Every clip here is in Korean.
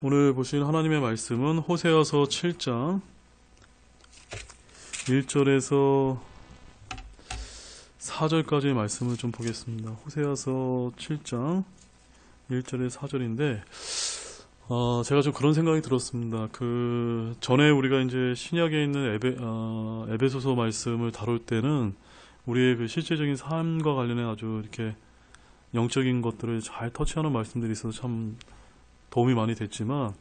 오늘 보실 하나님의 말씀은 호세아서 7장 1절에서 4절까지의 말씀을 좀 보겠습니다. 호세아서 7장 1절에서 4절인데 제가 좀 그런 생각이 들었습니다. 그 전에 우리가 이제 신약에 있는 에베소서 말씀을 다룰 때는 우리의 그 실제적인 삶과 관련해 아주 이렇게 영적인 것들을 잘 터치하는 말씀들이 있어서 참 도움이 많이 됐지만,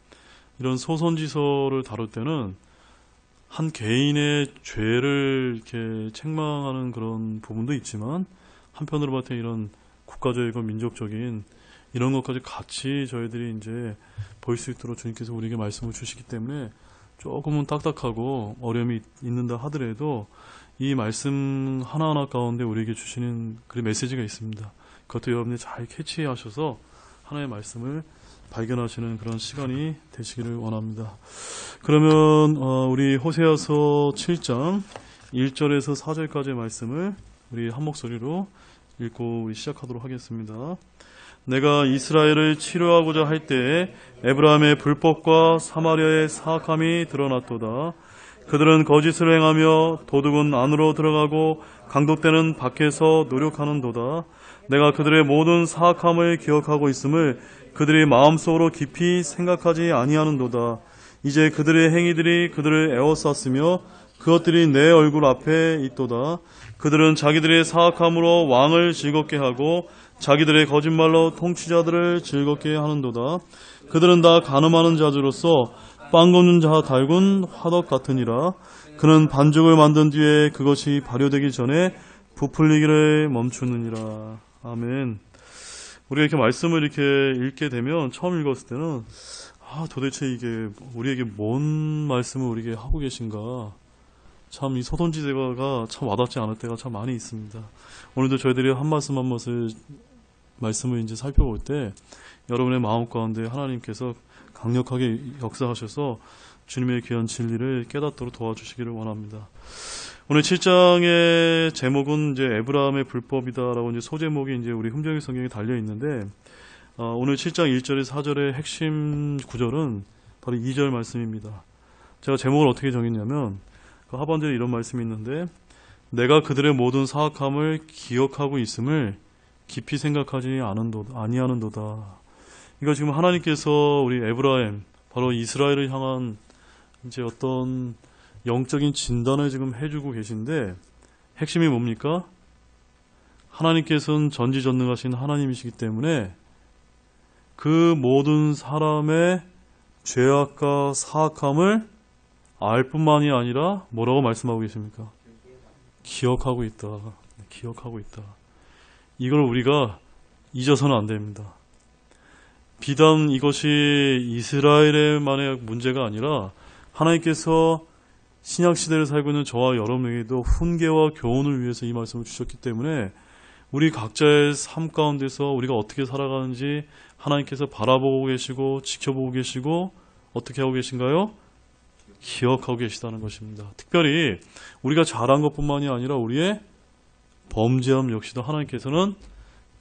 이런 소선지서를 다룰 때는 한 개인의 죄를 이렇게 책망하는 그런 부분도 있지만, 한편으로 봤을 때 이런 국가적이고 민족적인 이런 것까지 같이 저희들이 이제 볼 수 있도록 주님께서 우리에게 말씀을 주시기 때문에 조금은 딱딱하고 어려움이 있는다 하더라도 이 말씀 하나하나 가운데 우리에게 주시는 그 메시지가 있습니다. 그것도 여러분들이 잘 캐치하셔서 하나의 말씀을 발견하시는 그런 시간이 되시기를 원합니다. 그러면 우리 호세아서 7장 1절에서 4절까지의 말씀을 우리 한 목소리로 읽고 우리 시작하도록 하겠습니다. 내가 이스라엘을 치료하고자 할 때에 에브라임의 불법과 사마리아의 사악함이 드러났도다. 그들은 거짓을 행하며 도둑은 안으로 들어가고 강도떼는 밖에서 노력하는도다. 내가 그들의 모든 사악함을 기억하고 있음을 그들이 마음속으로 깊이 생각하지 아니하는도다. 이제 그들의 행위들이 그들을 애워쌌으며 그것들이 내 얼굴 앞에 있도다. 그들은 자기들의 사악함으로 왕을 즐겁게 하고 자기들의 거짓말로 통치자들을 즐겁게 하는도다. 그들은 다 간음하는 자들로서 빵 굽는 자 달군 화덕 같으니라. 그는 반죽을 만든 뒤에 그것이 발효되기 전에 부풀리기를 멈추느니라. 아멘. 우리가 이렇게 말씀을 이렇게 읽게 되면 처음 읽었을 때는 도대체 이게 우리에게 뭔 말씀을 우리에게 하고 계신가, 참 이 소선지서가 참 와닿지 않을 때가 참 많이 있습니다. 오늘도 저희들이 한 말씀 한 말씀을 이제 살펴볼 때 여러분의 마음 가운데 하나님께서 강력하게 역사하셔서 주님의 귀한 진리를 깨닫도록 도와주시기를 원합니다. 오늘 7장의 제목은 이제 에브라임의 불법이다라고 이제 소제목이 이제 우리 흠정의 성경에 달려 있는데, 오늘 7장 1절에서 4절의 핵심 구절은 바로 2절 말씀입니다. 제가 제목을 어떻게 정했냐면, 그 하반절에 이런 말씀이 있는데, 내가 그들의 모든 사악함을 기억하고 있음을 깊이 생각하지 아니하는도다. 이거 지금 하나님께서 우리 에브라임, 바로 이스라엘을 향한 이제 어떤 영적인 진단을 지금 해주고 계신데, 핵심이 뭡니까? 하나님께서는 전지전능하신 하나님이시기 때문에 그 모든 사람의 죄악과 사악함을 알 뿐만이 아니라 뭐라고 말씀하고 계십니까? 기억하고 있다. 기억하고 있다. 이걸 우리가 잊어서는 안 됩니다. 비단 이것이 이스라엘만의 문제가 아니라 하나님께서 신약시대를 살고 있는 저와 여러분에게도 훈계와 교훈을 위해서 이 말씀을 주셨기 때문에 우리 각자의 삶 가운데서 우리가 어떻게 살아가는지 하나님께서 바라보고 계시고 지켜보고 계시고 어떻게 하고 계신가요? 기억하고 계시다는 것입니다. 특별히 우리가 잘한 것뿐만이 아니라 우리의 범죄함 역시도 하나님께서는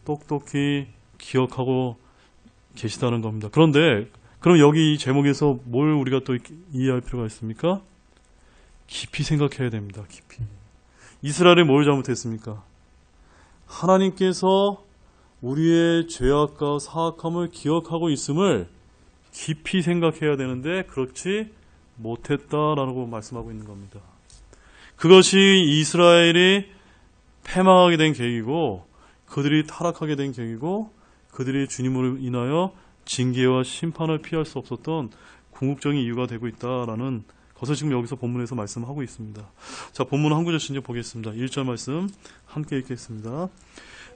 똑똑히 기억하고 계시다는 겁니다. 그런데 그럼 여기 이 제목에서 뭘 우리가 또 이해할 필요가 있습니까? 깊이 생각해야 됩니다. 깊이. 이스라엘이 뭘 잘못했습니까? 하나님께서 우리의 죄악과 사악함을 기억하고 있음을 깊이 생각해야 되는데 그렇지 못했다라고 말씀하고 있는 겁니다. 그것이 이스라엘이 패망하게 된 계기고 그들이 타락하게 된 계기고 그들이 주님으로 인하여 징계와 심판을 피할 수 없었던 궁극적인 이유가 되고 있다라는 것을 지금 여기서 본문에서 말씀하고 있습니다. 자, 본문 한 구절씩 이제 보겠습니다. 1절 말씀 함께 읽겠습니다.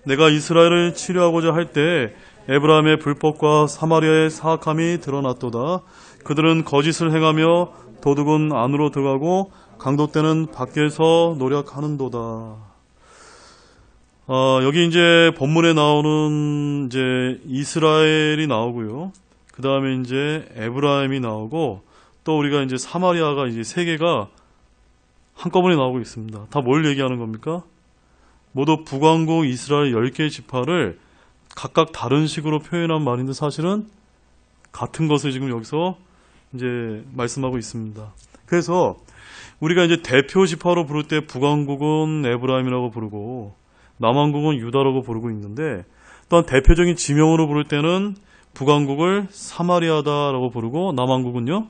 내가 이스라엘을 치료하고자 할 때 에브라임의 불법과 사마리아의 사악함이 드러났도다. 그들은 거짓을 행하며 도둑은 안으로 들어가고 강도떼는 밖에서 노력하는도다. 여기 이제 본문에 나오는 이제 이스라엘이 나오고요. 그 다음에 이제 에브라임이 나오고 또 우리가 이제 사마리아가 이제 세 개가 한꺼번에 나오고 있습니다. 다 뭘 얘기하는 겁니까? 모두 북왕국 이스라엘 10개의 지파를 각각 다른 식으로 표현한 말인데 사실은 같은 것을 지금 여기서 이제 말씀하고 있습니다. 그래서 우리가 이제 대표 지파로 부를 때 북왕국은 에브라임이라고 부르고 남왕국은 유다라고 부르고 있는데, 또한 대표적인 지명으로 부를 때는 북왕국을 사마리아다라고 부르고 남왕국은요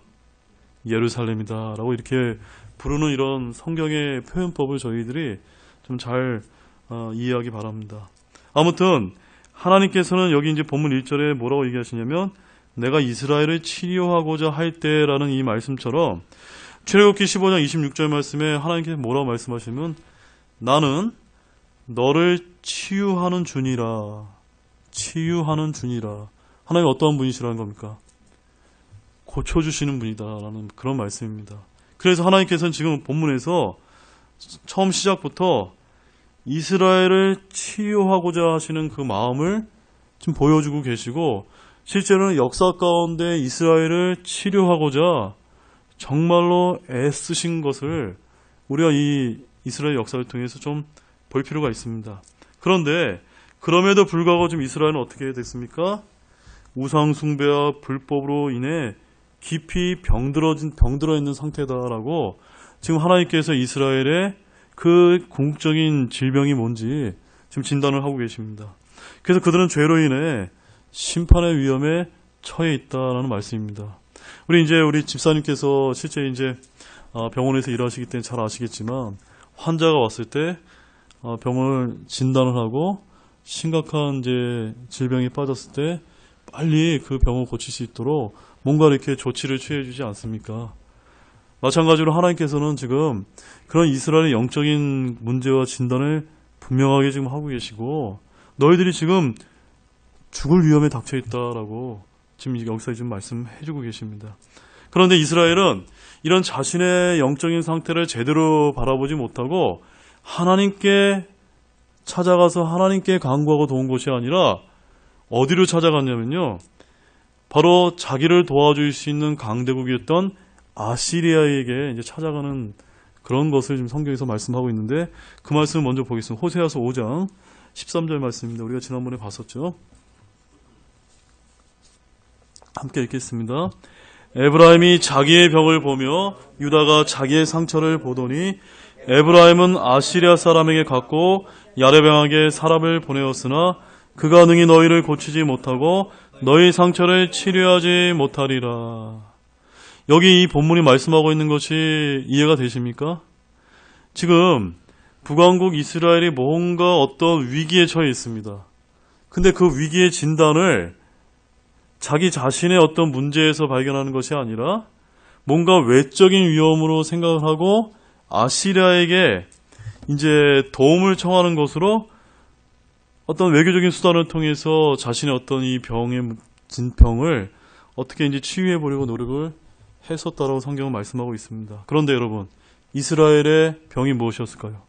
예루살렘이다라고 이렇게 부르는 이런 성경의 표현법을 저희들이 좀 잘 이해하기 바랍니다. 아무튼 하나님께서는 여기 이제 본문 1절에 뭐라고 얘기하시냐면, 내가 이스라엘을 치료하고자 할 때라는 이 말씀처럼 출애굽기 15장 26절 말씀에 하나님께서 뭐라고 말씀하시면, 나는 너를 치유하는 주니라. 치유하는 주니라. 하나님 어떠한 분이시라는 겁니까? 고쳐주시는 분이다라는 그런 말씀입니다. 그래서 하나님께서는 지금 본문에서 처음 시작부터 이스라엘을 치유하고자 하시는 그 마음을 지금 보여주고 계시고, 실제로는 역사 가운데 이스라엘을 치료하고자 정말로 애쓰신 것을 우리가 이 이스라엘 역사를 통해서 좀 볼 필요가 있습니다. 그런데 그럼에도 불구하고 지금 이스라엘은 어떻게 됐습니까? 우상 숭배와 불법으로 인해 깊이 병들어 있는 상태다라고 지금 하나님께서 이스라엘의 그 궁극적인 질병이 뭔지 지금 진단을 하고 계십니다. 그래서 그들은 죄로 인해 심판의 위험에 처해 있다라는 말씀입니다. 우리 집사님께서 실제 이제 병원에서 일하시기 때문에 잘 아시겠지만, 환자가 왔을 때 병을 진단을 하고 심각한 이제 질병에 빠졌을 때 빨리 그 병을 고칠 수 있도록 뭔가 이렇게 조치를 취해 주지 않습니까? 마찬가지로 하나님께서는 지금 그런 이스라엘의 영적인 문제와 진단을 분명하게 지금 하고 계시고, 너희들이 지금 죽을 위험에 닥쳐 있다라고 지금 여기서 지금 말씀해 주고 계십니다. 그런데 이스라엘은 이런 자신의 영적인 상태를 제대로 바라보지 못하고 하나님께 찾아가서 하나님께 간구하고 도운 것이 아니라 어디로 찾아갔냐면요, 바로 자기를 도와줄 수 있는 강대국이었던 아시리아에게 이제 찾아가는 그런 것을 지금 성경에서 말씀하고 있는데, 그 말씀을 먼저 보겠습니다. 호세아서 5장 13절 말씀입니다. 우리가 지난번에 봤었죠. 함께 읽겠습니다. 에브라임이 자기의 병을 보며 유다가 자기의 상처를 보더니 에브라임은 아시리아 사람에게 갔고 야레병에게 사람을 보내었으나 그가 능히 너희를 고치지 못하고 너희 상처를 치료하지 못하리라. 여기 이 본문이 말씀하고 있는 것이 이해가 되십니까? 지금 북왕국 이스라엘이 뭔가 어떤 위기에 처해 있습니다. 근데 그 위기의 진단을 자기 자신의 어떤 문제에서 발견하는 것이 아니라 뭔가 외적인 위험으로 생각을 하고 아시리아에게 이제 도움을 청하는 것으로 어떤 외교적인 수단을 통해서 자신의 어떤 이 진병을 어떻게 이제 치유해 보려고 노력을 했었다라고 성경은 말씀하고 있습니다. 그런데 여러분, 이스라엘의 병이 무엇이었을까요?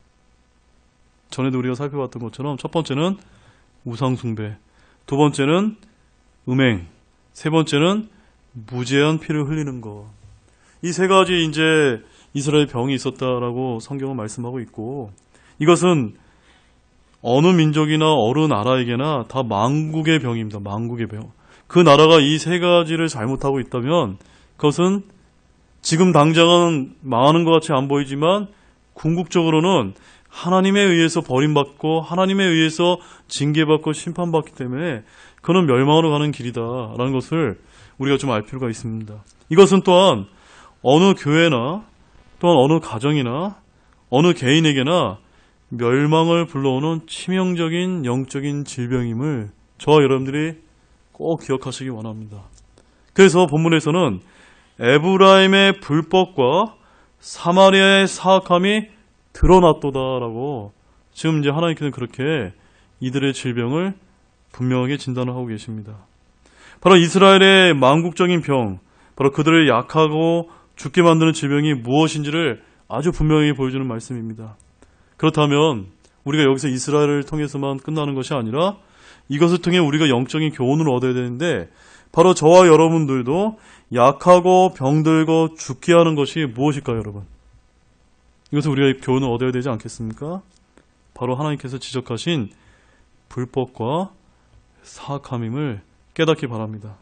전에도 우리가 살펴봤던 것처럼 첫 번째는 우상숭배, 두 번째는 음행, 세 번째는 무제한 피를 흘리는 것. 이 세 가지 이제 이스라엘 병이 있었다라고 성경은 말씀하고 있고, 이것은 어느 민족이나 어느 나라에게나 다 망국의 병입니다. 망국의 병. 그 나라가 이 세 가지를 잘못하고 있다면 그것은 지금 당장은 망하는 것 같이 안 보이지만 궁극적으로는 하나님에 의해서 버림받고 하나님에 의해서 징계받고 심판받기 때문에 그는 멸망으로 가는 길이다라는 것을 우리가 좀 알 필요가 있습니다. 이것은 또한 어느 교회나 또한 어느 가정이나 어느 개인에게나 멸망을 불러오는 치명적인 영적인 질병임을 저와 여러분들이 꼭 기억하시기 원합니다. 그래서 본문에서는 에브라임의 불법과 사마리아의 사악함이 드러났도다라고 지금 이제 하나님께서는 그렇게 이들의 질병을 분명하게 진단을 하고 계십니다. 바로 이스라엘의 망국적인 병, 바로 그들을 약하고 죽게 만드는 질병이 무엇인지를 아주 분명히 보여주는 말씀입니다. 그렇다면 우리가 여기서 이스라엘을 통해서만 끝나는 것이 아니라 이것을 통해 우리가 영적인 교훈을 얻어야 되는데, 바로 저와 여러분들도 약하고 병들고 죽게 하는 것이 무엇일까요, 여러분? 이것을 우리가 교훈을 얻어야 되지 않겠습니까? 바로 하나님께서 지적하신 불법과 사악함임을 깨닫기 바랍니다.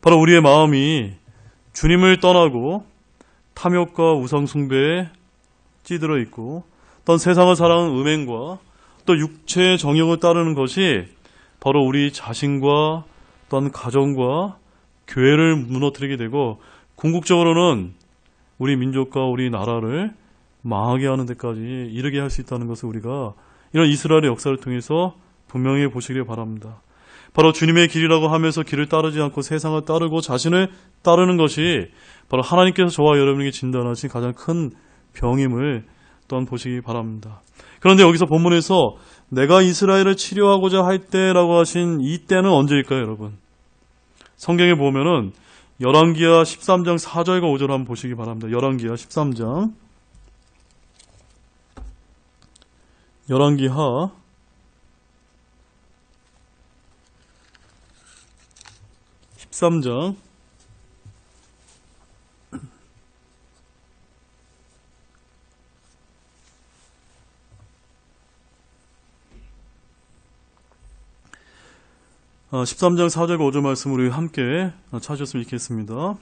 바로 우리의 마음이 주님을 떠나고 탐욕과 우상숭배에 찌들어 있고 또 세상을 사랑하는 음행과 또 육체의 정욕을 따르는 것이 바로 우리 자신과 또한 가정과 교회를 무너뜨리게 되고 궁극적으로는 우리 민족과 우리 나라를 망하게 하는 데까지 이르게 할 수 있다는 것을 우리가 이런 이스라엘의 역사를 통해서 분명히 보시길 바랍니다. 바로 주님의 길이라고 하면서 길을 따르지 않고 세상을 따르고 자신을 따르는 것이 바로 하나님께서 저와 여러분에게 진단하신 가장 큰 병임을 또한 보시기 바랍니다. 그런데 여기서 본문에서 내가 이스라엘을 치료하고자 할 때라고 하신 이 때는 언제일까요, 여러분? 성경에 보면은 열왕기하 13장 4절과 5절 한번 보시기 바랍니다. 열왕기하 13장 13장 13장 4절과 5절 말씀을 우리 함께 찾으셨으면 좋겠습니다.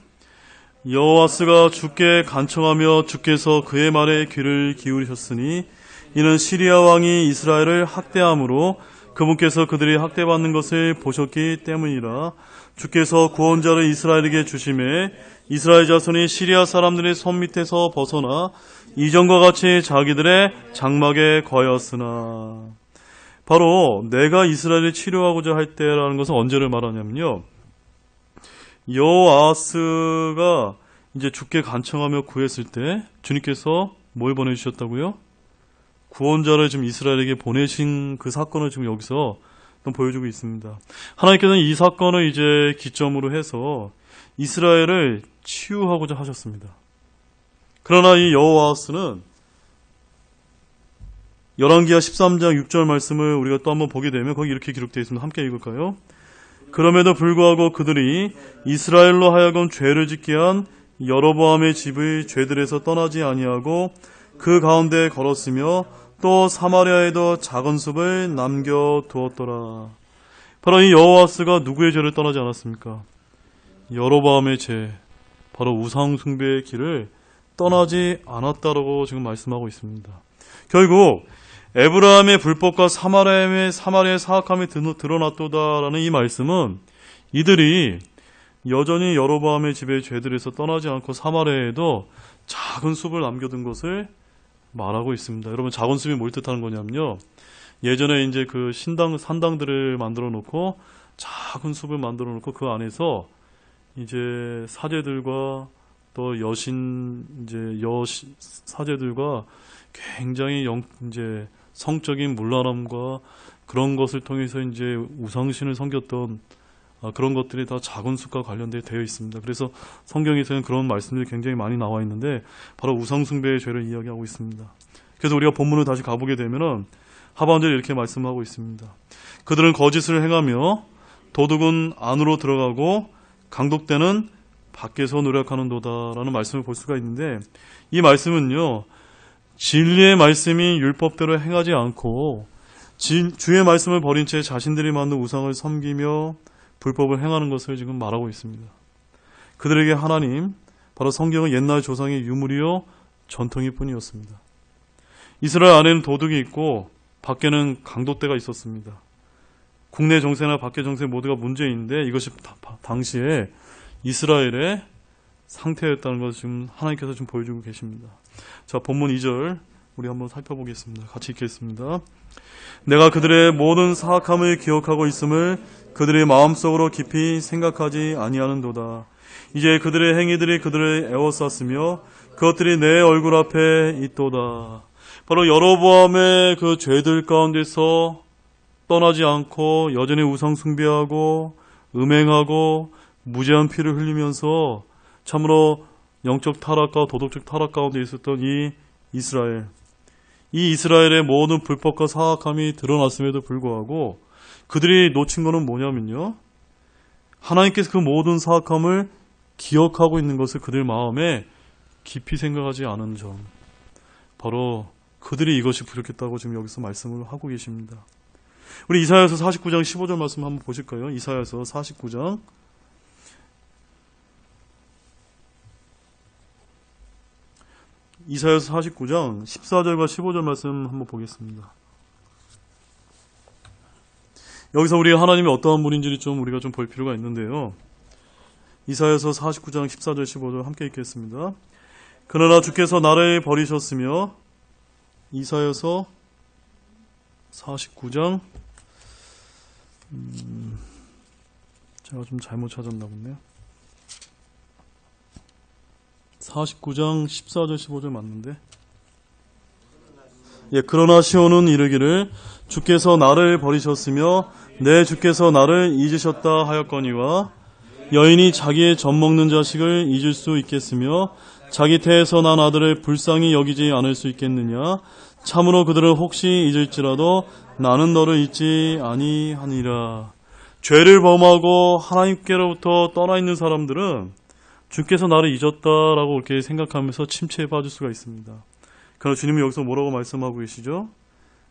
여호와스가 주께 간청하며 주께서 그의 말에 귀를 기울이셨으니 이는 시리아 왕이 이스라엘을 학대함으로 그분께서 그들이 학대받는 것을 보셨기 때문이라. 주께서 구원자를 이스라엘에게 주심에 이스라엘 자손이 시리아 사람들의 손 밑에서 벗어나 이전과 같이 자기들의 장막에 거하였으나. 바로 내가 이스라엘을 치료하고자 할 때라는 것은 언제를 말하냐면요, 여호아스가 이제 주께 간청하며 구했을 때 주님께서 뭘 보내주셨다고요? 구원자를 지금 이스라엘에게 보내신 그 사건을 지금 여기서 보여주고 있습니다. 하나님께서는 이 사건을 이제 기점으로 해서 이스라엘을 치유하고자 하셨습니다. 그러나 이 여호아스는 열왕기하 13장 6절 말씀을 우리가 또 한번 보게 되면 거기 이렇게 기록되어 있습니다. 함께 읽을까요? 그럼에도 불구하고 그들이 이스라엘로 하여금 죄를 짓게 한 여로보암의 집의 죄들에서 떠나지 아니하고 그 가운데 걸었으며 또 사마리아에도 작은 숲을 남겨두었더라. 바로 이 여호와스가 누구의 죄를 떠나지 않았습니까? 여로보암의 죄, 바로 우상 숭배의 길을 떠나지 않았다라고 지금 말씀하고 있습니다. 결국 에브라함의 불법과 사마리아의 사악함이 드러났도다라는 이 말씀은 이들이 여전히 여로보암의 집의 죄들에서 떠나지 않고 사마리아에도 작은 숲을 남겨둔 것을 말하고 있습니다. 여러분, 작은 숲이 뭘 뜻하는 거냐면요, 예전에 이제 그 산당들을 만들어 놓고 작은 숲을 만들어 놓고 그 안에서 이제 사제들과 또 사제들과 굉장히 이제 성적인 문란함과 그런 것을 통해서 이제 우상신을 섬겼던 그런 것들이 다 작은 숲과 관련되어 있습니다. 그래서 성경에서는 그런 말씀들이 굉장히 많이 나와 있는데 바로 우상숭배의 죄를 이야기하고 있습니다. 그래서 우리가 본문을 다시 가보게 되면은 하반절에 이렇게 말씀하고 있습니다. 그들은 거짓을 행하며 도둑은 안으로 들어가고 강독대는 밖에서 노력하는도다라는 말씀을 볼 수가 있는데, 이 말씀은요, 진리의 말씀이 율법대로 행하지 않고 주의 말씀을 버린 채 자신들이 만든 우상을 섬기며 불법을 행하는 것을 지금 말하고 있습니다. 그들에게 하나님, 바로 성경은 옛날 조상의 유물이요 전통일 뿐이었습니다. 이스라엘 안에는 도둑이 있고 밖에는 강도떼가 있었습니다. 국내 정세나 밖의 정세 모두가 문제인데 이것이 당시에 이스라엘의 상태였다는 것을 지금 하나님께서 지금 보여주고 계십니다. 자, 본문 2절 우리 한번 살펴보겠습니다. 같이 읽겠습니다. 내가 그들의 모든 사악함을 기억하고 있음을 그들의 마음속으로 깊이 생각하지 아니하는도다. 이제 그들의 행위들이 그들을 애워쌌으며 그것들이 내 얼굴 앞에 있도다. 바로 여로보암의 그 죄들 가운데서 떠나지 않고 여전히 우상 숭배하고 음행하고 무죄한 피를 흘리면서 참으로 영적 타락과 도덕적 타락 가운데 있었던 이 이스라엘의 모든 불법과 사악함이 드러났음에도 불구하고 그들이 놓친 것은 뭐냐면요, 하나님께서 그 모든 사악함을 기억하고 있는 것을 그들 마음에 깊이 생각하지 않은 점, 바로 그들이 이것이 부족했다고 지금 여기서 말씀을 하고 계십니다. 우리 이사야서 49장 15절 말씀 한번 보실까요? 이사야서 49장 이사야서 49장 14절과 15절 말씀 한번 보겠습니다. 여기서 우리가 하나님이 어떠한 분인지를 좀 우리가 좀 볼 필요가 있는데요. 이사야서 49장 14절 15절 함께 읽겠습니다. 그러나 주께서 나를 버리셨으며, 이사야서 49장 제가 좀 잘못 찾았나 보네요. 49장 14절 15절 맞는데, 그러나 시온은 이르기를 주께서 나를 버리셨으며 내 주께서 나를 잊으셨다 하였거니와, 여인이 자기의 젖 먹는 자식을 잊을 수 있겠으며 자기 태에서 난 아들을 불쌍히 여기지 않을 수 있겠느냐. 참으로 그들은 혹시 잊을지라도 나는 너를 잊지 아니하니라. 죄를 범하고 하나님께로부터 떠나 있는 사람들은 주께서 나를 잊었다라고 이렇게 생각하면서 침체에 빠질 수가 있습니다. 그러나 주님은 여기서 뭐라고 말씀하고 계시죠?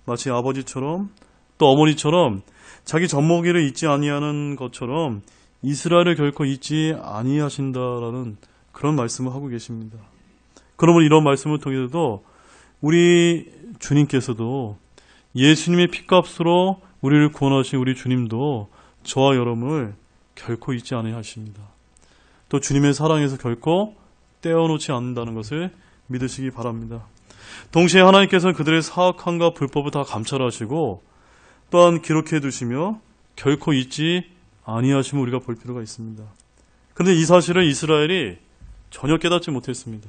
마치 아버지처럼 또 어머니처럼 자기 젖먹이를 잊지 아니하는 것처럼 이스라엘을 결코 잊지 아니하신다라는 그런 말씀을 하고 계십니다. 그러면 이런 말씀을 통해서도 우리 주님께서도 예수님의 피값으로 우리를 구원하신 우리 주님도 저와 여러분을 결코 잊지 아니하십니다. 또 주님의 사랑에서 결코 떼어놓지 않는다는 것을 믿으시기 바랍니다. 동시에 하나님께서는 그들의 사악함과 불법을 다 감찰하시고 또한 기록해 두시며 결코 잊지 아니하심을 우리가 볼 필요가 있습니다. 그런데 이 사실을 이스라엘이 전혀 깨닫지 못했습니다.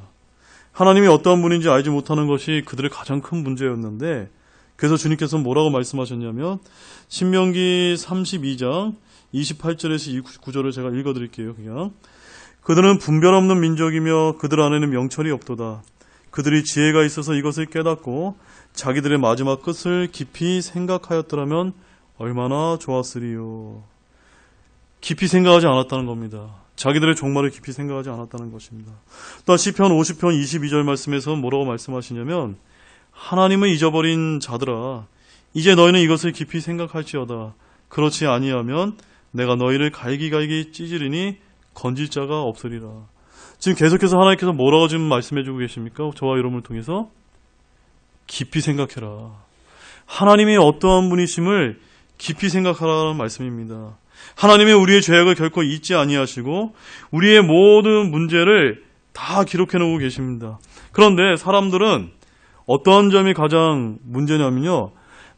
하나님이 어떠한 분인지 알지 못하는 것이 그들의 가장 큰 문제였는데, 그래서 주님께서는 뭐라고 말씀하셨냐면 신명기 32장 28절에서 29절을 제가 읽어드릴게요. 그냥 그들은 분별 없는 민족이며 그들 안에는 명철이 없도다. 그들이 지혜가 있어서 이것을 깨닫고 자기들의 마지막 끝을 깊이 생각하였더라면 얼마나 좋았으리요. 깊이 생각하지 않았다는 겁니다. 자기들의 종말을 깊이 생각하지 않았다는 것입니다. 또 시편 50편 22절 말씀에서 뭐라고 말씀하시냐면, 하나님을 잊어버린 자들아, 이제 너희는 이것을 깊이 생각할지어다. 그렇지 아니하면 내가 너희를 갈기갈기 찢으리니 건질 자가 없으리라. 지금 계속해서 하나님께서 뭐라고 지금 말씀해주고 계십니까? 저와 여러분을 통해서 깊이 생각해라. 하나님이 어떠한 분이심을 깊이 생각하라는 말씀입니다. 하나님이 우리의 죄악을 결코 잊지 아니하시고 우리의 모든 문제를 다 기록해 놓고 계십니다. 그런데 사람들은 어떠한 점이 가장 문제냐면요,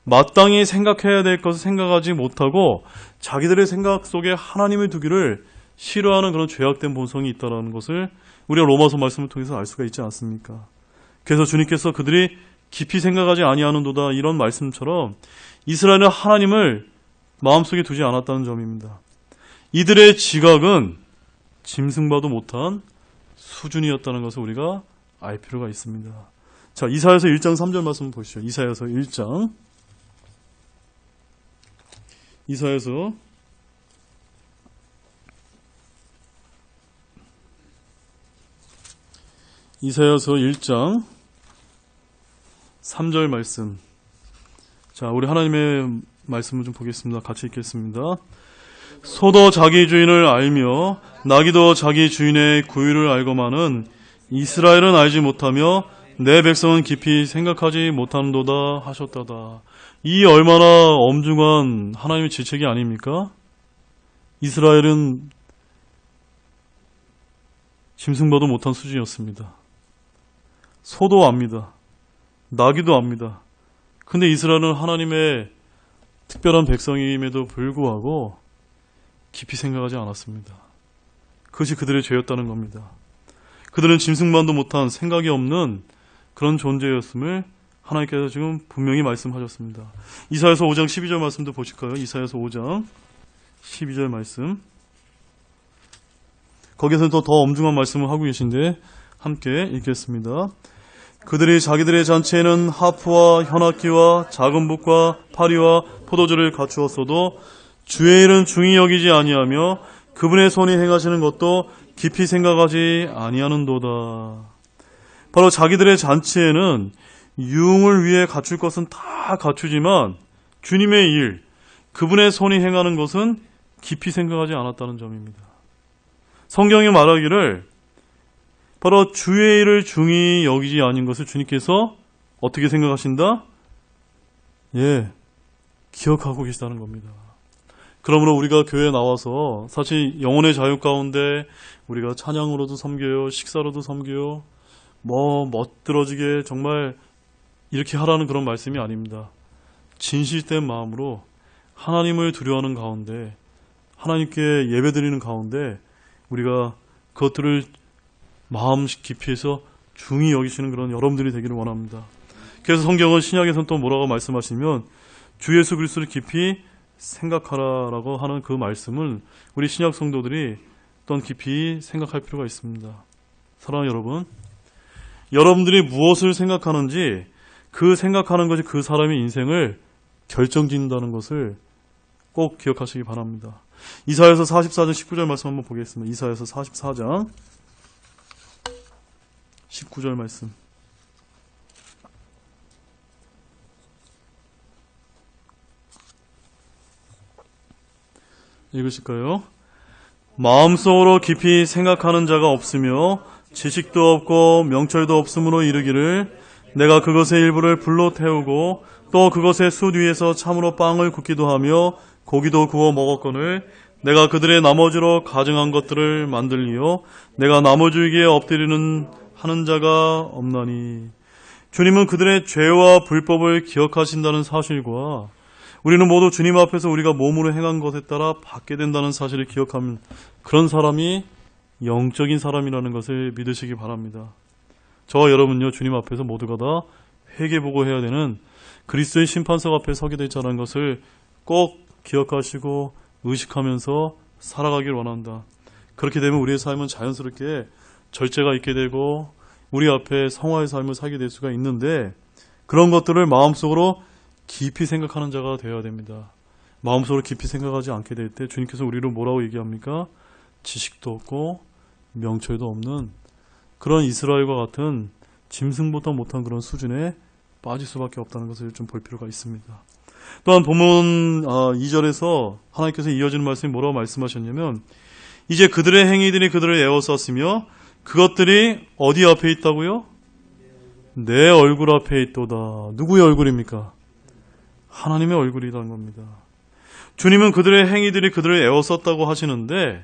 마땅히 생각해야 될 것을 생각하지 못하고 자기들의 생각 속에 하나님을 두기를 싫어하는 그런 죄악된 본성이 있다는 것을 우리가 로마서 말씀을 통해서 알 수가 있지 않습니까? 그래서 주님께서 그들이 깊이 생각하지 아니하는도다 이런 말씀처럼 이스라엘은 하나님을 마음속에 두지 않았다는 점입니다. 이들의 지각은 짐승봐도 못한 수준이었다는 것을 우리가 알 필요가 있습니다. 자, 이사야서 1장 3절 말씀 보시죠. 이사야서 1장. 이사야서 1장 3절 말씀. 자, 우리 하나님의 말씀을 좀 보겠습니다. 같이 읽겠습니다. 소도 자기 주인을 알며 나귀도 자기 주인의 구유를 알고만은 이스라엘은 알지 못하며 내 백성은 깊이 생각하지 못하는도다 하셨다다. 이 얼마나 엄중한 하나님의 질책이 아닙니까? 이스라엘은 짐승봐도 못한 수준이었습니다. 소도 압니다. 나귀도 압니다. 근데 이스라엘은 하나님의 특별한 백성임에도 불구하고 깊이 생각하지 않았습니다. 그것이 그들의 죄였다는 겁니다. 그들은 짐승만도 못한 생각이 없는 그런 존재였음을 하나님께서 지금 분명히 말씀하셨습니다. 이사야서 5장 12절 말씀도 보실까요? 이사야서 5장 12절 말씀. 거기서는 더 엄중한 말씀을 하고 계신데 함께 읽겠습니다. 그들이 자기들의 잔치에는 하프와 현악기와 작은 붓과 파리와 포도주를 갖추었어도 주의 일은 중히 여기지 아니하며 그분의 손이 행하시는 것도 깊이 생각하지 아니하는도다. 바로 자기들의 잔치에는 유흥을 위해 갖출 것은 다 갖추지만 주님의 일, 그분의 손이 행하는 것은 깊이 생각하지 않았다는 점입니다. 성경이 말하기를 바로 주의 일을 중히 여기지 아닌 것을 주님께서 어떻게 생각하신다? 예, 기억하고 계시다는 겁니다. 그러므로 우리가 교회에 나와서 사실 영혼의 자유 가운데 우리가 찬양으로도 섬겨요, 식사로도 섬겨요, 멋들어지게 정말 이렇게 하라는 그런 말씀이 아닙니다. 진실된 마음으로 하나님을 두려워하는 가운데, 하나님께 예배드리는 가운데 우리가 그것들을 마음 깊이 해서 중히 여기시는 그런 여러분들이 되기를 원합니다. 그래서 성경은 신약에서는 또 뭐라고 말씀하시면 주 예수 그리스도를 깊이 생각하라라고 하는 그 말씀을 우리 신약 성도들이 또한 깊이 생각할 필요가 있습니다. 사랑하는 여러분, 여러분들이 무엇을 생각하는지 그 생각하는 것이 그 사람의 인생을 결정짓는다는 것을 꼭 기억하시기 바랍니다. 이사야서 44장 19절 말씀 한번 보겠습니다. 이사야서 44장 19절 말씀. 읽으실까요? 마음속으로 깊이 생각하는 자가 없으며 지식도 없고 명철도 없으므로 이르기를 내가 그것의 일부를 불로 태우고 또 그것의 숯 위에서 참으로 빵을 굽기도 하며 고기도 구워 먹었거늘 내가 그들의 나머지로 가증한 것들을 만들리요 내가 나머지에게 엎드리는 하는 자가 없나니. 주님은 그들의 죄와 불법을 기억하신다는 사실과 우리는 모두 주님 앞에서 우리가 몸으로 행한 것에 따라 받게 된다는 사실을 기억하면 그런 사람이 영적인 사람이라는 것을 믿으시기 바랍니다. 저와 여러분요, 주님 앞에서 모두가 다 회개보고 해야 되는 그리스도의 심판석 앞에 서게 되자는 것을 꼭 기억하시고 의식하면서 살아가길 원한다. 그렇게 되면 우리의 삶은 자연스럽게 절제가 있게 되고 우리 앞에 성화의 삶을 살게 될 수가 있는데, 그런 것들을 마음속으로 깊이 생각하는 자가 되어야 됩니다. 마음속으로 깊이 생각하지 않게 될 때 주님께서 우리를 뭐라고 얘기합니까? 지식도 없고 명철도 없는 그런 이스라엘과 같은 짐승보다 못한 그런 수준에 빠질 수밖에 없다는 것을 좀 볼 필요가 있습니다. 또한 본문 2절에서 하나님께서 이어지는 말씀이 뭐라고 말씀하셨냐면, 이제 그들의 행위들이 그들을 애워쌌으며 그것들이 어디 앞에 있다고요? 내 얼굴 앞에 있도다. 누구의 얼굴입니까? 하나님의 얼굴이라는 겁니다. 주님은 그들의 행위들이 그들을 애워쌌다고 하시는데,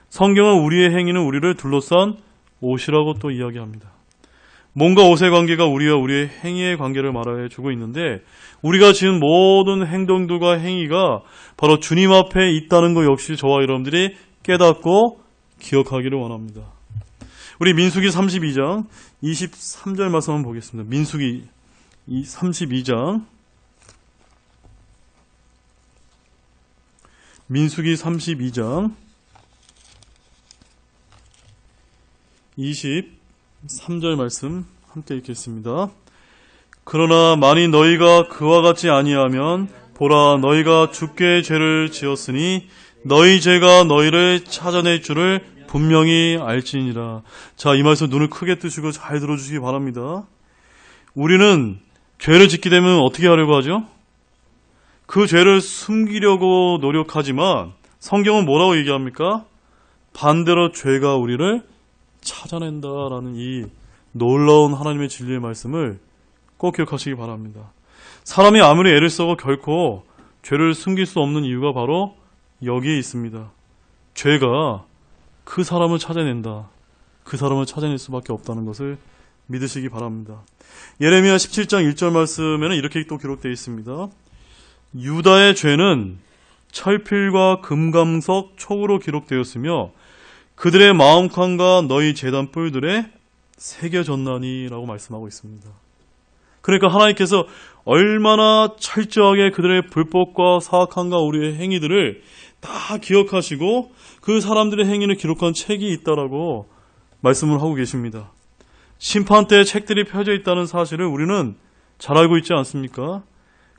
성경은 우리의 행위는 우리를 둘러싼 옷이라고 또 이야기합니다. 몸과 옷의 관계가 우리와 우리의 행위의 관계를 말해 주고 있는데, 우리가 지은 모든 행동들과 행위가 바로 주님 앞에 있다는 것 역시 저와 여러분들이 깨닫고 기억하기를 원합니다. 우리 민수기 32장 23절 말씀 한번 보겠습니다. 민수기 32장 23절 말씀 함께 읽겠습니다. 그러나 만일 너희가 그와 같지 아니하면 보라, 너희가 주께 죄를 지었으니 너희 죄가 너희를 찾아낼 줄을 분명히 알지니라. 자, 이 말씀 눈을 크게 뜨시고 잘 들어주시기 바랍니다. 우리는 죄를 짓게 되면 어떻게 하려고 하죠? 그 죄를 숨기려고 노력하지만 성경은 뭐라고 얘기합니까? 반대로 죄가 우리를 찾아낸다라는 이 놀라운 하나님의 진리의 말씀을 꼭 기억하시기 바랍니다. 사람이 아무리 애를 써도 결코 죄를 숨길 수 없는 이유가 바로 여기에 있습니다. 죄가 그 사람을 찾아낸다. 그 사람을 찾아낼 수밖에 없다는 것을 믿으시기 바랍니다. 예레미야 17장 1절 말씀에는 이렇게 또 기록되어 있습니다. 유다의 죄는 철필과 금강석 촉으로 기록되었으며 그들의 마음칸과 너희 제단 뿔들에 새겨졌나니 라고 말씀하고 있습니다. 그러니까 하나님께서 얼마나 철저하게 그들의 불법과 사악함과 우리의 행위들을 다 기억하시고 그 사람들의 행위를 기록한 책이 있다라고 말씀을 하고 계십니다. 심판대의 책들이 펴져 있다는 사실을 우리는 잘 알고 있지 않습니까?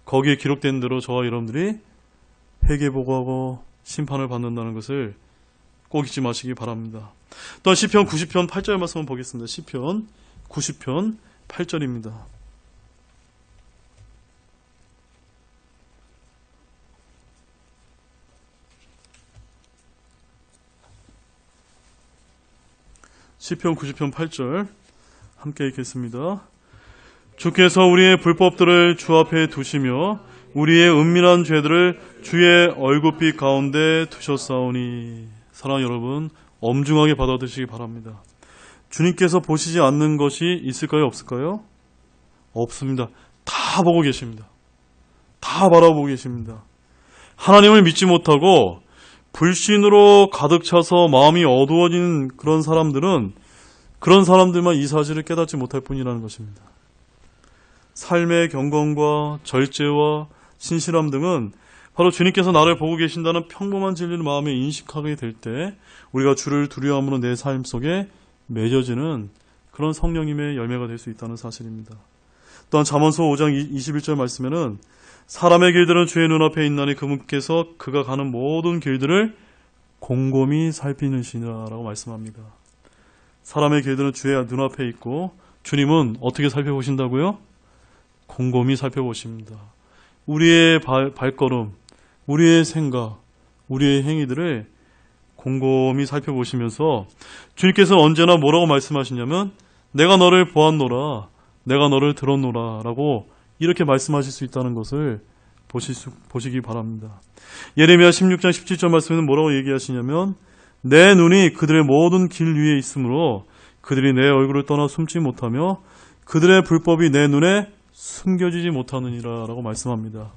거기에 기록된 대로 저와 여러분들이 회개보고하고 심판을 받는다는 것을 꼭 잊지 마시기 바랍니다. 또한 시편 90편 8절 말씀을 보겠습니다. 시편 90편 8절입니다. 시편 90편 8절 함께 읽겠습니다. 주께서 우리의 불법들을 주 앞에 두시며 우리의 은밀한 죄들을 주의 얼굴빛 가운데 두셨사오니. 사랑하는 여러분, 엄중하게 받아들이시기 바랍니다. 주님께서 보시지 않는 것이 있을까요? 없을까요? 없습니다. 다 보고 계십니다. 다 바라보고 계십니다. 하나님을 믿지 못하고 불신으로 가득 차서 마음이 어두워진 그런 사람들만 이 사실을 깨닫지 못할 뿐이라는 것입니다. 삶의 경건과 절제와 신실함 등은 바로 주님께서 나를 보고 계신다는 평범한 진리를 마음에 인식하게 될 때 우리가 주를 두려움으로 내 삶 속에 맺어지는 그런 성령님의 열매가 될 수 있다는 사실입니다. 또한 잠언서 5장 21절 말씀에는 사람의 길들은 주의 눈앞에 있나니 그분께서 그가 가는 모든 길들을 곰곰이 살피느시니라 라고 말씀합니다. 사람의 길들은 주의 눈앞에 있고 주님은 어떻게 살펴보신다고요? 곰곰이 살펴보십니다. 우리의 발걸음, 우리의 생각, 우리의 행위들을 곰곰이 살펴보시면서 주님께서 언제나 뭐라고 말씀하시냐면 내가 너를 보았노라, 내가 너를 들었노라 라고 이렇게 말씀하실 수 있다는 것을 보시기 바랍니다. 예레미야 16장 17절 말씀에는 뭐라고 얘기하시냐면 내 눈이 그들의 모든 길 위에 있으므로 그들이 내 얼굴을 떠나 숨지 못하며 그들의 불법이 내 눈에 숨겨지지 못하느니라 라고 말씀합니다.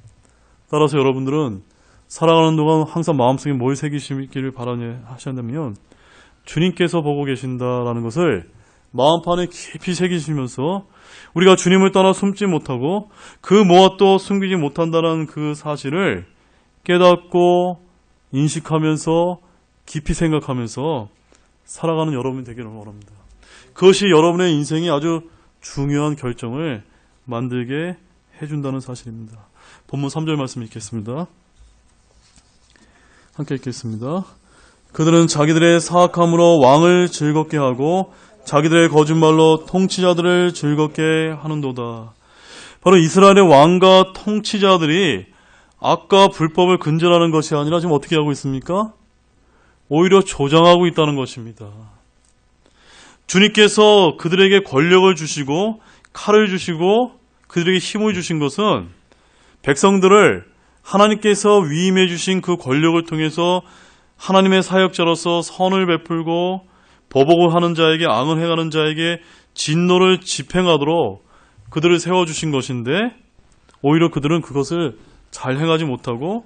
따라서 여러분들은 살아가는 동안 항상 마음속에 뭘 새기시기를 바라냐면 주님께서 보고 계신다라는 것을 마음판에 깊이 새기시면서 우리가 주님을 떠나 숨지 못하고 그 무엇도 숨기지 못한다는 그 사실을 깨닫고 인식하면서 깊이 생각하면서 살아가는 여러분이 되기를 원합니다. 그것이 여러분의 인생이 아주 중요한 결정을 만들게 해준다는 사실입니다. 본문 3절 말씀 읽겠습니다. 함께 읽겠습니다. 그들은 자기들의 사악함으로 왕을 즐겁게 하고 자기들의 거짓말로 통치자들을 즐겁게 하는도다. 바로 이스라엘의 왕과 통치자들이 악과 불법을 근절하는 것이 아니라 지금 어떻게 하고 있습니까? 오히려 조장하고 있다는 것입니다. 주님께서 그들에게 권력을 주시고 칼을 주시고 그들에게 힘을 주신 것은 백성들을 하나님께서 위임해 주신 그 권력을 통해서 하나님의 사역자로서 선을 베풀고 보복을 하는 자에게, 앙을 행하는 자에게 진노를 집행하도록 그들을 세워주신 것인데 오히려 그들은 그것을 잘 행하지 못하고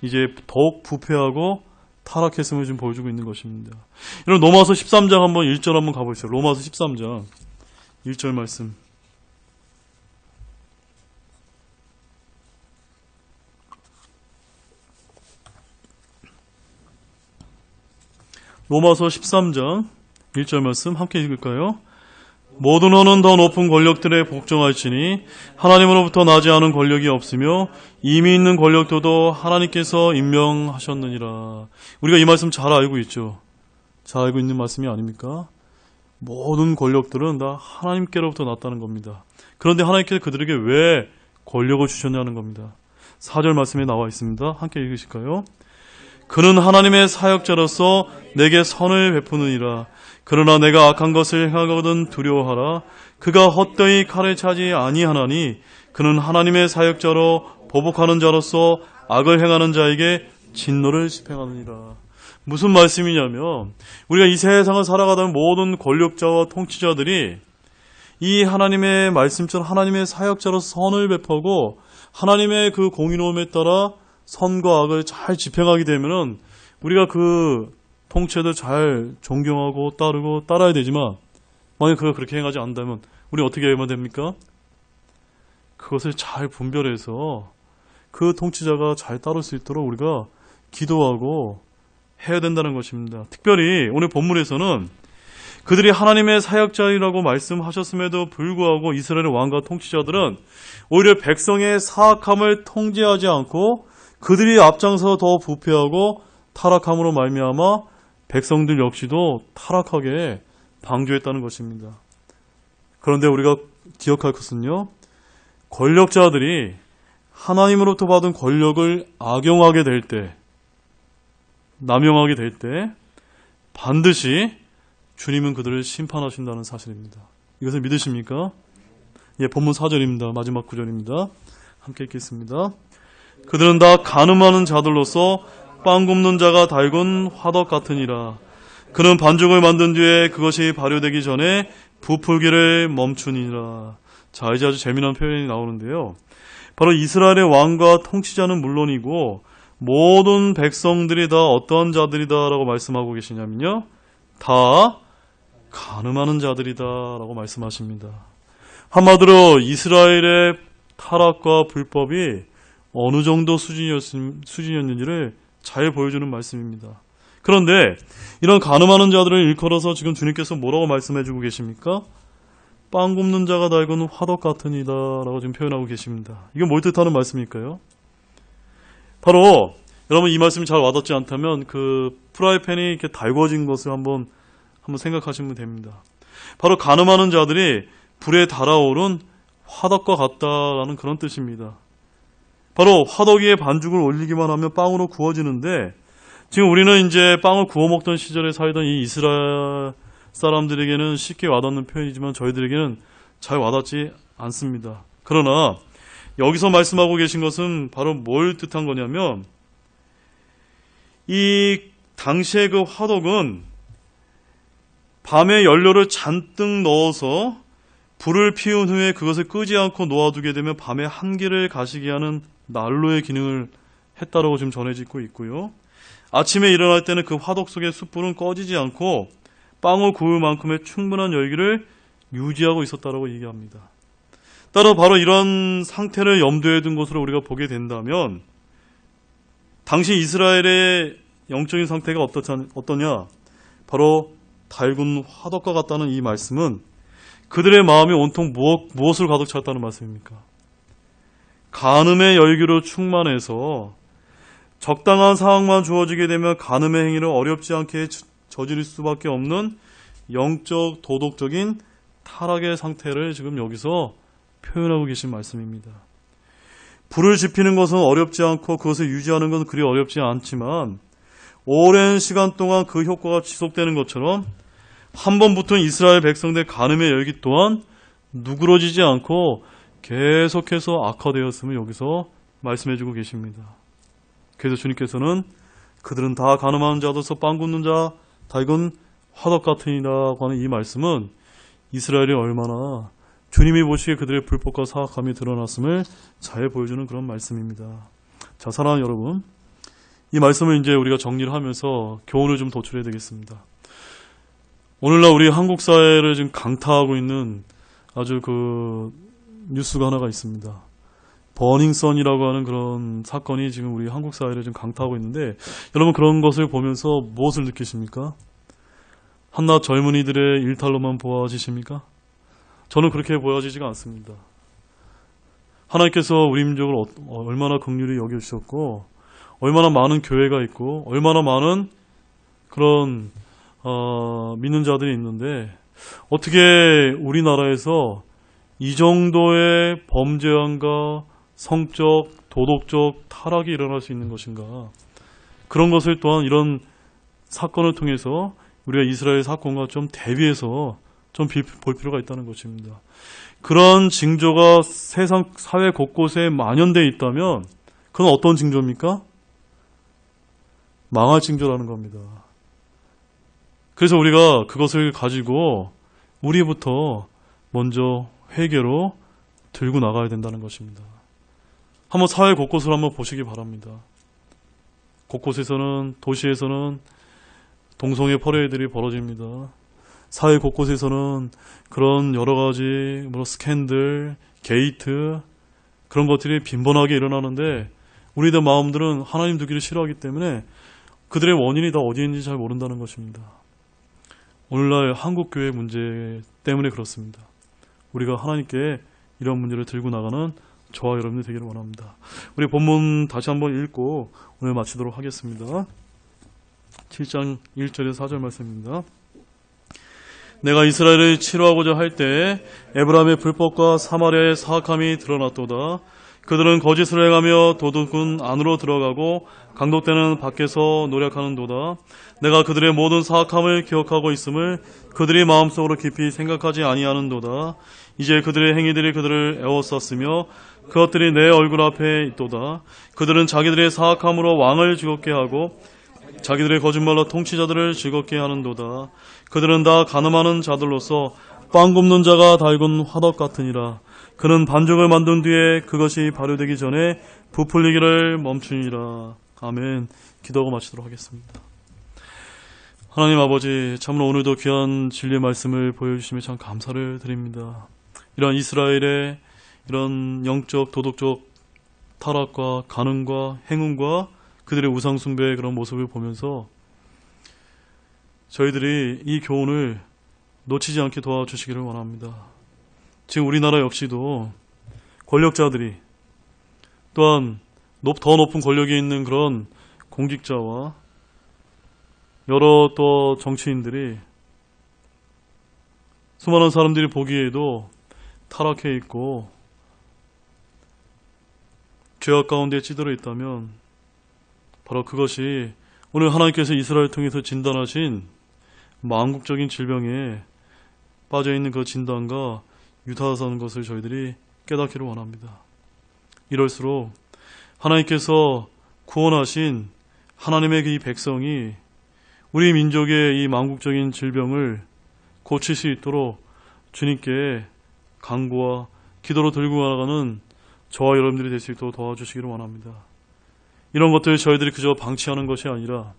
이제 더욱 부패하고 타락했음을 지금 보여주고 있는 것입니다. 여러분 로마서 13장 한번 1절 한번 가보세요. 로마서 13장 1절 말씀. 로마서 13장 1절 말씀 함께 읽을까요? 모든 어는 더 높은 권력들에 복종할지니 하나님으로부터 나지 않은 권력이 없으며 이미 있는 권력도도 하나님께서 임명하셨느니라. 우리가 이 말씀 잘 알고 있죠. 잘 알고 있는 말씀이 아닙니까? 모든 권력들은 다 하나님께로부터 났다는 겁니다. 그런데 하나님께서 그들에게 왜 권력을 주셨냐는 겁니다. 4절 말씀에 나와 있습니다. 함께 읽으실까요? 그는 하나님의 사역자로서 내게 선을 베푸느니라. 그러나 내가 악한 것을 행하거든 두려워하라. 그가 헛되이 칼을 차지 아니하나니 그는 하나님의 사역자로 보복하는 자로서 악을 행하는 자에게 진노를 집행하느니라. 무슨 말씀이냐면 우리가 이 세상을 살아가다 모든 권력자와 통치자들이 이 하나님의 말씀처럼 하나님의 사역자로서 선을 베푸고 하나님의 그 공의로움에 따라 선과 악을 잘 집행하게 되면은 우리가 그 통치자들 잘 존경하고 따르고 따라야 되지만 만약 그가 그렇게 행하지 않는다면 우리 어떻게 해야만 됩니까? 그것을 잘 분별해서 그 통치자가 잘 따를 수 있도록 우리가 기도하고 해야 된다는 것입니다. 특별히 오늘 본문에서는 그들이 하나님의 사역자이라고 말씀하셨음에도 불구하고 이스라엘의 왕과 통치자들은 오히려 백성의 사악함을 통제하지 않고 그들이 앞장서 더 부패하고 타락함으로 말미암아 백성들 역시도 타락하게 방조했다는 것입니다. 그런데 우리가 기억할 것은요, 권력자들이 하나님으로부터 받은 권력을 악용하게 될 때, 남용하게 될 때 반드시 주님은 그들을 심판하신다는 사실입니다. 이것을 믿으십니까? 예, 본문 4절입니다. 마지막 구절입니다. 함께 읽겠습니다. 그들은 다 간음하는 자들로서 빵 굽는 자가 달군 화덕 같으니라. 그는 반죽을 만든 뒤에 그것이 발효되기 전에 부풀기를 멈추니라. 자, 이제 아주 재미난 표현이 나오는데요. 바로 이스라엘의 왕과 통치자는 물론이고 모든 백성들이 다 어떠한 자들이다라고 말씀하고 계시냐면요. 다 간음하는 자들이다라고 말씀하십니다. 한마디로 이스라엘의 타락과 불법이 어느 정도 수준이었는지를 잘 보여주는 말씀입니다. 그런데 이런 간음하는 자들을 일컬어서 지금 주님께서 뭐라고 말씀해주고 계십니까? 빵 굽는 자가 달군 화덕 같으니다 라고 지금 표현하고 계십니다. 이게 뭘 뜻하는 말씀일까요? 바로 여러분 이 말씀이 잘 와닿지 않다면 그 프라이팬이 이렇게 달궈진 것을 한번 생각하시면 됩니다. 바로 간음하는 자들이 불에 달아오른 화덕과 같다라는 그런 뜻입니다. 바로 화덕 위에 반죽을 올리기만 하면 빵으로 구워지는데 지금 우리는 이제 빵을 구워 먹던 시절에 살던 이 이스라엘 사람들에게는 쉽게 와닿는 표현이지만 저희들에게는 잘 와닿지 않습니다. 그러나 여기서 말씀하고 계신 것은 바로 뭘 뜻한 거냐면 이 당시의 그 화덕은 밤에 연료를 잔뜩 넣어서 불을 피운 후에 그것을 끄지 않고 놓아두게 되면 밤에 한기를 가시게 하는 난로의 기능을 했다라고 지금 전해지고 있고요. 아침에 일어날 때는 그 화덕 속의 숯불은 꺼지지 않고 빵을 구울 만큼의 충분한 열기를 유지하고 있었다라고 얘기합니다. 따라 바로 이런 상태를 염두에 둔 것으로 우리가 보게 된다면 당시 이스라엘의 영적인 상태가 어떠냐? 바로 달군 화덕과 같다는 이 말씀은 그들의 마음이 온통 무엇을 가득 찼다는 말씀입니까? 간음의 열기로 충만해서 적당한 상황만 주어지게 되면 간음의 행위를 어렵지 않게 저지를 수밖에 없는 영적, 도덕적인 타락의 상태를 지금 여기서 표현하고 계신 말씀입니다. 불을 지피는 것은 어렵지 않고 그것을 유지하는 것은 그리 어렵지 않지만 오랜 시간 동안 그 효과가 지속되는 것처럼 한 번 붙은 이스라엘 백성들의 간음의 열기 또한 누그러지지 않고 계속해서 악화되었음을 여기서 말씀해주고 계십니다. 그래서 주님께서는 그들은 다 간음하는 자로서 빵 굽는 자 달군 화덕 같으니라고 하는 이 말씀은 이스라엘이 얼마나 주님이 보시기에 그들의 불법과 사악함이 드러났음을 잘 보여주는 그런 말씀입니다. 자, 사랑하는 여러분, 이 말씀을 이제 우리가 정리를 하면서 교훈을 좀 도출해야 되겠습니다. 오늘날 우리 한국 사회를 지금 강타하고 있는 아주 그 뉴스가 하나가 있습니다. 버닝썬이라고 하는 그런 사건이 지금 우리 한국 사회를 지금 강타하고 있는데 여러분 그런 것을 보면서 무엇을 느끼십니까? 한낱 젊은이들의 일탈로만 보아지십니까? 저는 그렇게 보여지지가 않습니다. 하나님께서 우리 민족을 얼마나 긍휼히 여겨주셨고 얼마나 많은 교회가 있고 얼마나 많은 그런 믿는 자들이 있는데 어떻게 우리나라에서 이 정도의 범죄함과 성적, 도덕적 타락이 일어날 수 있는 것인가? 그런 것을 또한 이런 사건을 통해서 우리가 이스라엘 사건과 좀 대비해서 좀 볼 필요가 있다는 것입니다. 그런 징조가 세상 사회 곳곳에 만연되어 있다면 그건 어떤 징조입니까? 망할 징조라는 겁니다. 그래서 우리가 그것을 가지고 우리부터 먼저 회개로 들고 나가야 된다는 것입니다. 한번 사회 곳곳을 한번 보시기 바랍니다. 곳곳에서는 도시에서는 동성애 퍼레이드들이 벌어집니다. 사회 곳곳에서는 그런 여러 가지 스캔들, 게이트 그런 것들이 빈번하게 일어나는데 우리들 마음들은 하나님 두기를 싫어하기 때문에 그들의 원인이 다 어디에 있는지 잘 모른다는 것입니다. 오늘날 한국교회 문제 때문에 그렇습니다. 우리가 하나님께 이런 문제를 들고 나가는 저와 여러분이 되기를 원합니다. 우리 본문 다시 한번 읽고 오늘 마치도록 하겠습니다. 7장 1절에서 4절 말씀입니다. 내가 이스라엘을 치료하고자 할 때 에브라임의 불법과 사마리아의 사악함이 드러났도다. 그들은 거짓을 행하며 도둑은 안으로 들어가고 강독되는 밖에서 노력하는도다. 내가 그들의 모든 사악함을 기억하고 있음을 그들이 마음속으로 깊이 생각하지 아니하는도다. 이제 그들의 행위들이 그들을 애워쌌으며 그것들이 내 얼굴 앞에 있도다. 그들은 자기들의 사악함으로 왕을 즐겁게 하고 자기들의 거짓말로 통치자들을 즐겁게 하는도다. 그들은 다 가늠하는 자들로서 빵 굽는 자가 달군 화덕 같으니라. 그는 반죽을 만든 뒤에 그것이 발효되기 전에 부풀리기를 멈추니라. 아멘. 기도하고 마치도록 하겠습니다. 하나님 아버지, 참으로 오늘도 귀한 진리의 말씀을 보여주시며 참 감사를 드립니다. 이러한 이스라엘의 이런 영적, 도덕적 타락과 간음과 행운과 그들의 우상숭배의 그런 모습을 보면서 저희들이 이 교훈을 놓치지 않게 도와주시기를 원합니다. 지금 우리나라 역시도 권력자들이 또한 더 높은 권력이 있는 그런 공직자와 여러 또 정치인들이 수많은 사람들이 보기에도 타락해 있고 죄악 가운데 찌들어 있다면 바로 그것이 오늘 하나님께서 이스라엘을 통해서 진단하신 망국적인 질병에 빠져있는 그 진단과 유타하는 것을 저희들이 깨닫기를 원합니다. 이럴수록 하나님께서 구원하신 하나님의 이 백성이 우리 민족의 이 망국적인 질병을 고칠 수 있도록 주님께 간구와 기도로 들고 나가는 저와 여러분들이 될 수 있도록 도와주시기를 원합니다. 이런 것들을 저희들이 그저 방치하는 것이 아니라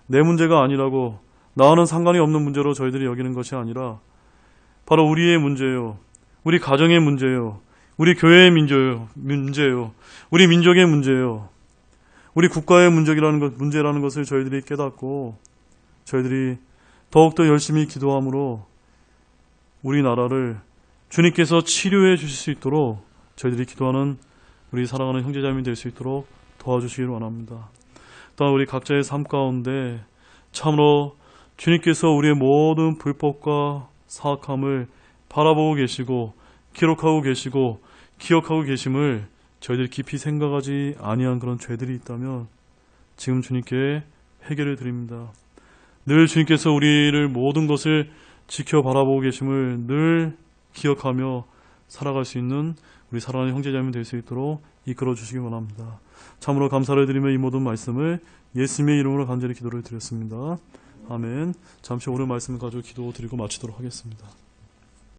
내 문제가 아니라고 나와는 상관이 없는 문제로 저희들이 여기는 것이 아니라 바로 우리의 문제예요. 우리 가정의 문제예요. 우리 교회의 문제예요. 우리 민족의 문제예요. 우리 국가의 문제라는 것을 저희들이 깨닫고 저희들이 더욱더 열심히 기도함으로 우리나라를 주님께서 치료해 주실 수 있도록 저희들이 기도하는 우리 사랑하는 형제자매이 될 수 있도록 도와주시기를 원합니다. 또한 우리 각자의 삶 가운데 참으로 주님께서 우리의 모든 불법과 사악함을 바라보고 계시고 기록하고 계시고 기억하고 계심을 저희들이 깊이 생각하지 아니한 그런 죄들이 있다면 지금 주님께 해결해 드립니다. 늘 주님께서 우리를 모든 것을 지켜 바라보고 계심을 늘 기억하며 살아갈 수 있는 우리 사랑하는 형제자매 될 수 있도록 이끌어 주시기 원합니다. 참으로 감사를 드리며 이 모든 말씀을 예수님의 이름으로 간절히 기도를 드렸습니다. 아멘. 잠시 오늘 말씀을 가지고 기도 드리고 마치도록 하겠습니다.